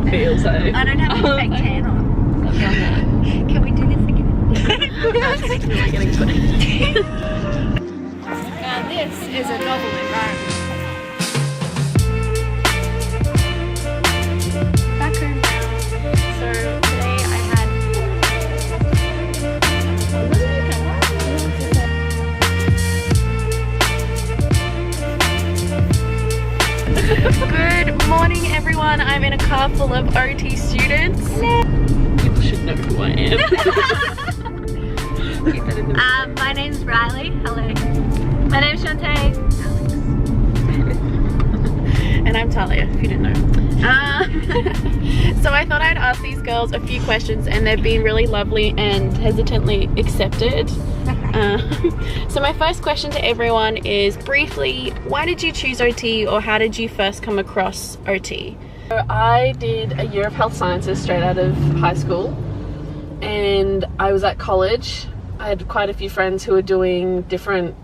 it feels though. I don't have a fake tan on. I've done that. Can we do this again? It's really getting sweaty. Now this is a novel environment. Back home now. So today I had Good morning everyone, I'm in a car full of OT students. People should know who I am. Keep that in the My name's Riley, hello. My name's Shantae. And I'm Thalia, if you didn't know. So I thought I'd ask these girls a few questions and they've been really lovely and hesitantly accepted. So my first question to everyone is briefly, why did you choose OT or how did you first come across OT? So I did a year of health sciences straight out of high school and I was at college. I had quite a few friends who were doing different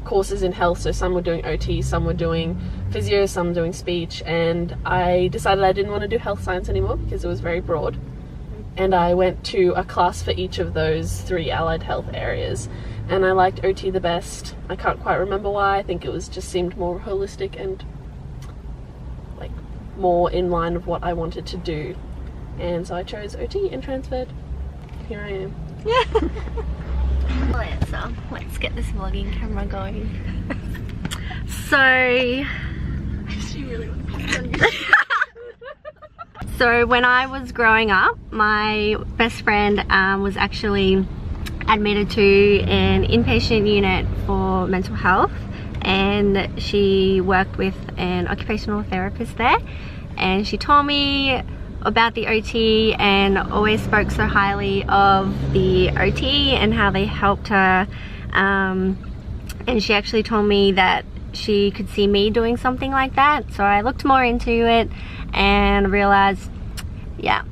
courses in health, so some were doing OT, some were doing physio, some doing speech, and I decided I didn't want to do health science anymore because it was very broad, and I went to a class for each of those 3 allied health areas and I liked OT the best. I can't quite remember why. I think it was just seemed more holistic and like more in line of what I wanted to do, and so I chose OT and transferred. Here I am. Yeah. So let's get this vlogging camera going. So when I was growing up, my best friend was actually admitted to an inpatient unit for mental health, and she worked with an occupational therapist there, and she told me about the OT and always spoke so highly of the OT and how they helped her, and she actually told me that she could see me doing something like that, so I looked more into it and realized, yeah,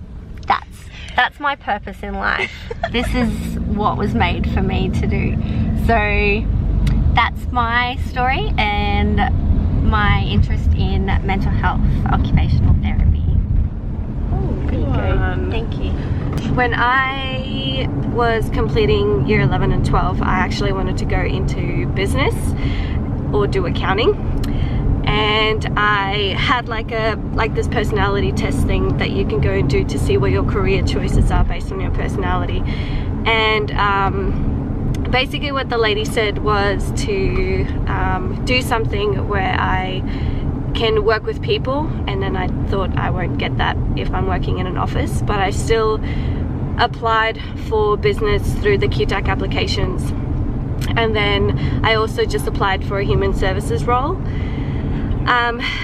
that's my purpose in life. This is what was made for me to do. So that's my story and my interest in mental health, occupational therapy. Thank you. When I was completing year 11 and 12, I actually wanted to go into business or do accounting, and I had like this personality test thing that you can go and do to see what your career choices are based on your personality, and basically what the lady said was to do something where I can work with people, and then I thought I won't get that if I'm working in an office, but I still applied for business through the QTAC applications, and then I also just applied for a human services role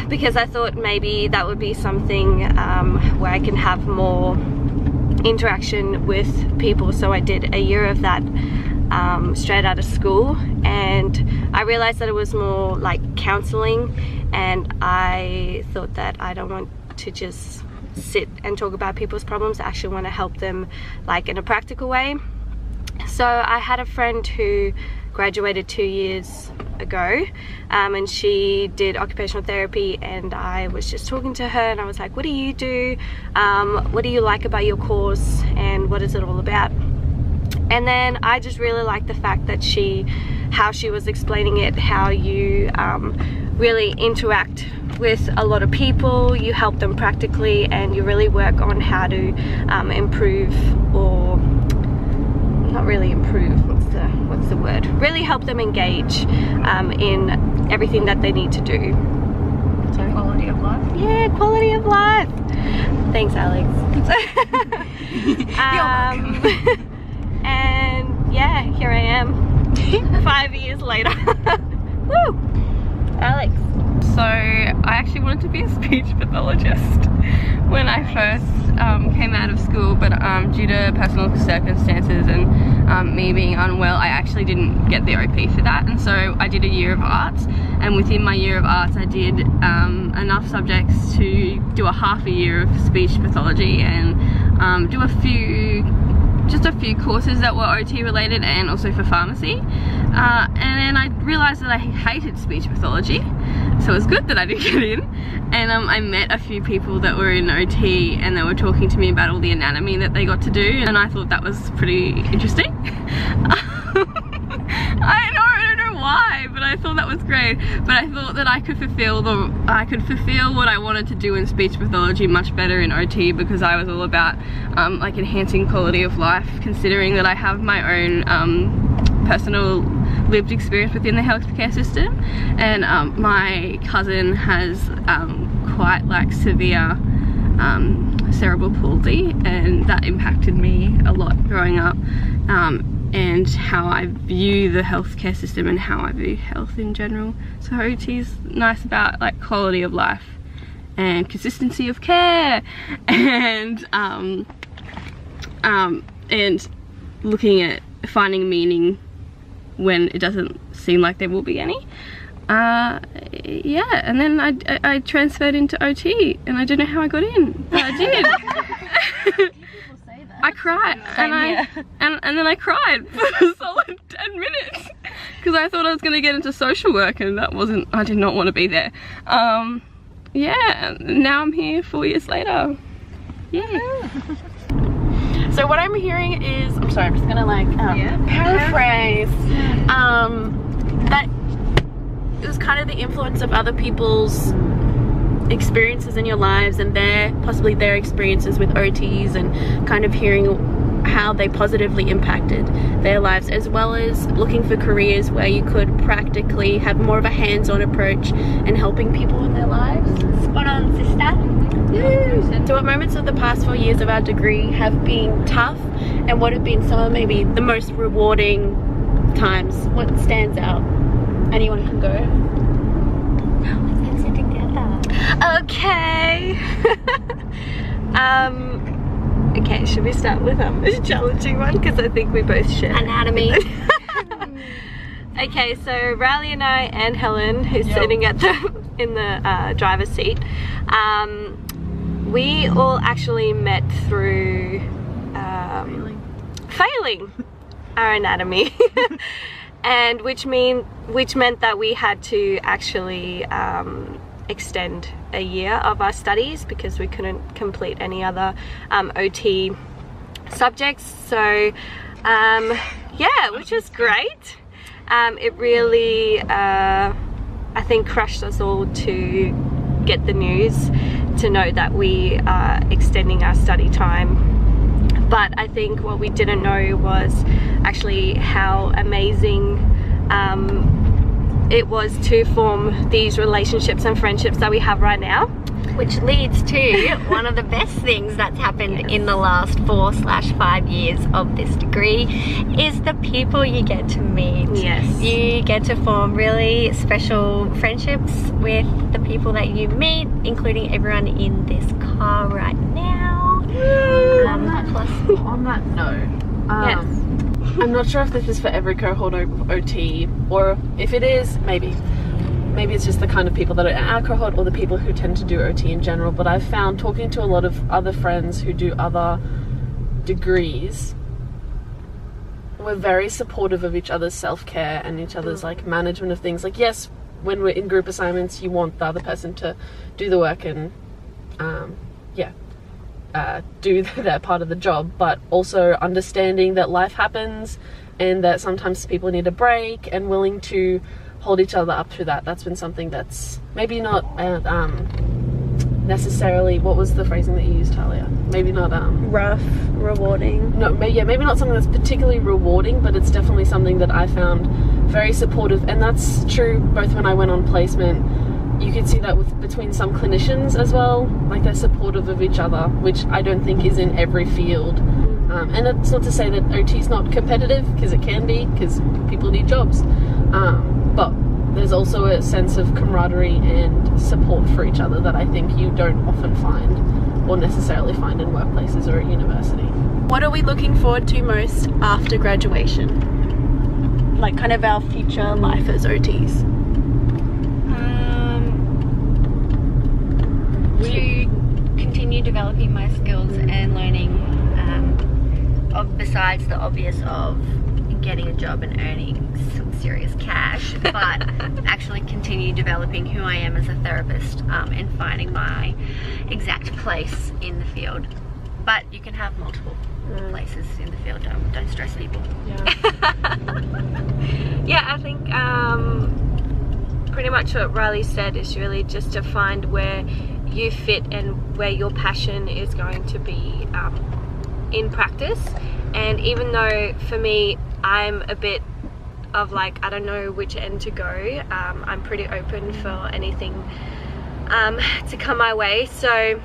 because I thought maybe that would be something where I can have more interaction with people. So I did a year of that straight out of school, and I realized that it was more like counseling, and I thought that I don't want to just sit and talk about people's problems. I actually want to help them like in a practical way. So I had a friend who graduated 2 years ago, and she did occupational therapy, and I was just talking to her and I was like, what do you do? What do you like about your course, and what is it all about? And then I just really liked the fact that how she was explaining it, how you really interact with a lot of people, you help them practically, and you really work on how to improve, or not really improve, what's the word? Really help them engage in everything that they need to do. So quality of life? Yeah, quality of life. Thanks, Alex. You're welcome. And yeah, here I am 5 years later. Woo! Alex. So I actually wanted to be a speech pathologist when I first came out of school, but due to personal circumstances and me being unwell, I actually didn't get the OP for that, and so I did a year of arts, and within my year of arts I did enough subjects to do a half a year of speech pathology and do just a few courses that were OT related and also for pharmacy, and then I realized that I hated speech pathology, so it was good that I did get in. And I met a few people that were in OT, and they were talking to me about all the anatomy that they got to do, and I thought that was pretty interesting. I don't know why, but I thought that was great. But I thought that I could fulfill what I wanted to do in speech pathology much better in OT, because I was all about like enhancing quality of life, considering that I have my own personal lived experience within the healthcare system, and my cousin has quite like severe cerebral palsy, and that impacted me a lot growing up, and how I view the healthcare system and how I view health in general. So OT is nice about like quality of life and consistency of care, and looking at finding meaning when it doesn't seem like there will be any. Yeah, and then I transferred into OT, and I don't know how I got in, but I did. I cried, and then I cried for a solid 10 minutes because I thought I was going to get into social work, and that wasn't, I did not want to be there. Yeah, now I'm here 4 years later. Yeah. So what I'm hearing is, I'm sorry, I'm just gonna like paraphrase, that it was kind of the influence of other people's experiences in your lives, and possibly their experiences with OTs, and kind of hearing how they positively impacted their lives, as well as looking for careers where you could practically have more of a hands-on approach in helping people in their lives. Spot on, sister. So what moments of the past 4 years of our degree have been tough, and what have been some of maybe the most rewarding times? What stands out? Anyone can go. Let's answer together. Okay. Okay, should we start with a challenging one? Because I think we both share anatomy. Okay, so Riley and I and Helen, who's sitting at in the driver's seat, we all actually met through failing our anatomy, and which meant that we had to actually extend a year of our studies because we couldn't complete any other OT subjects. So yeah, which was great. It really I think crushed us all to get the news to know that we are extending our study time. But I think what we didn't know was actually how amazing it was to form these relationships and friendships that we have right now. Which leads to one of the best things that's happened in the last 4/5 years of this degree is the people you get to meet. Yes. You get to form really special friendships with the people that you meet, including everyone in this car right now. On that note, Yes. I'm not sure if this is for every cohort of OT, or if it is, maybe it's just the kind of people that are in our cohort, or the people who tend to do OT in general. But I've found, talking to a lot of other friends who do other degrees, we're very supportive of each other's self-care and each other's like management of things. Like, yes, when we're in group assignments, you want the other person to do the work and do their part of the job, but also understanding that life happens and that sometimes people need a break, and willing to hold each other up through that. That's been something that's maybe not necessarily, what was the phrasing that you used, Thalia? Maybe not Rough, rewarding. no, maybe not something that's particularly rewarding, but it's definitely something that I found very supportive. And that's true both when I went on placement. You could see that between some clinicians as well, like they're supportive of each other, which I don't think is in every field. And it's not to say that OT is not competitive, because it can be, because people need jobs. But there's also a sense of camaraderie and support for each other that I think you don't often find, or necessarily find in workplaces or at university. What are we looking forward to most after graduation? Like kind of our future life as OTs. To continue developing my skills and learning, besides the obvious of getting a job and earning some serious cash, but actually continue developing who I am as a therapist, and finding my exact place in the field. But you can have multiple places in the field. Don't stress people. Yeah, I think pretty much what Riley said is really just to find where you fit and where your passion is going to be in practice. And even though for me I'm a bit of like, I don't know which end to go, I'm pretty open for anything to come my way. So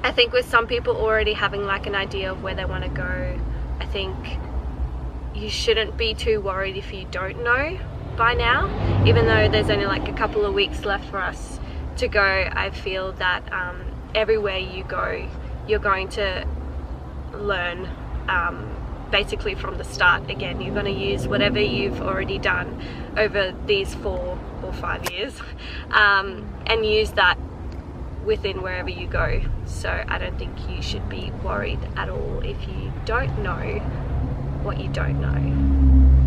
I think with some people already having like an idea of where they want to go, I think you shouldn't be too worried if you don't know by now. Even though there's only like a couple of weeks left for us to go, I feel that everywhere you go, you're going to learn basically from the start again. You're going to use whatever you've already done over these 4 or 5 years and use that within wherever you go. So I don't think you should be worried at all if you don't know what you don't know.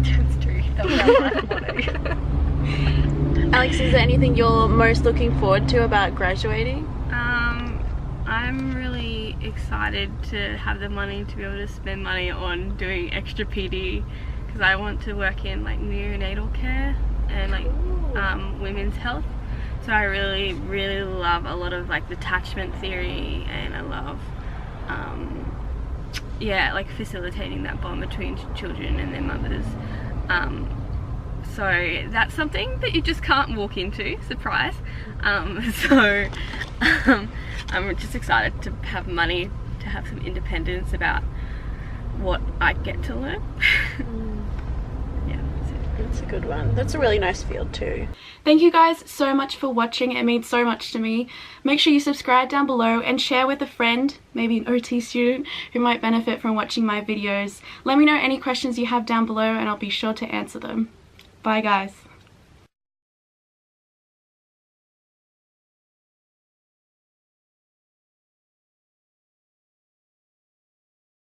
That's true. Alex, is there anything you're most looking forward to about graduating? I'm really excited to have the money to be able to spend money on doing extra PD, because I want to work in like neonatal care and like women's health. So I really love a lot of like attachment theory, and I love yeah, like facilitating that bond between children and their mothers. So that's something that you just can't walk into, surprise. So I'm just excited to have money, to have some independence about what I get to learn. Yeah, that's it. That's a good one. That's a really nice field too. Thank you guys so much for watching. It means so much to me. Make sure you subscribe down below and share with a friend, maybe an OT student who might benefit from watching my videos. Let me know any questions you have down below and I'll be sure to answer them. Bye guys.